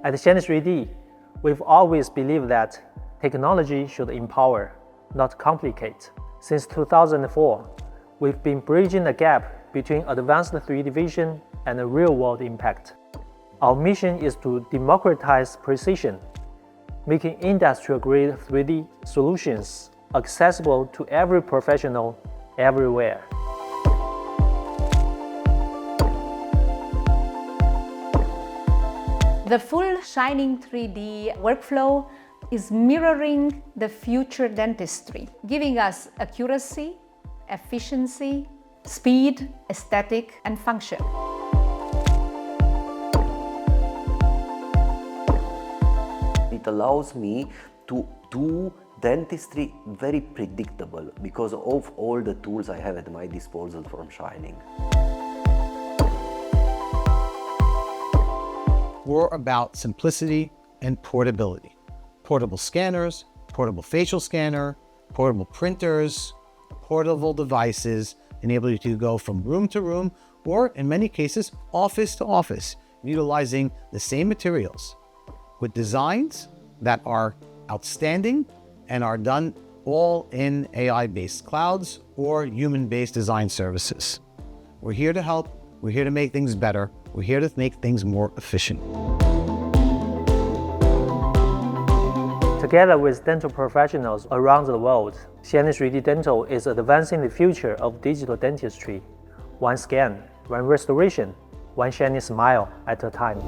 At Dentistry, we've always believed that technology should empower, not complicate. Since 2004, we've been bridging the gap between advanced 3D vision and real-world impact. Our mission is to democratize precision, making industrial-grade 3D solutions accessible to every professional everywhere. The full Shining 3D workflow is mirroring the future dentistry, giving us accuracy, efficiency, speed, aesthetic, and function. It allows me to do dentistry very predictable because of all the tools I have at my disposal from Shining. We're about simplicity and portability. Portable scanners, portable facial scanner, portable printers, portable devices enable you to go from room to room or, in many cases, office to office, utilizing the same materials with designs that are outstanding and are done all in AI-based clouds or human-based design services. We're here to help. We're here to make things better. We're here to make things more efficient. Together with dental professionals around the world, Dentistry Dental is advancing the future of digital dentistry. One scan, one restoration, one shiny smile at a time.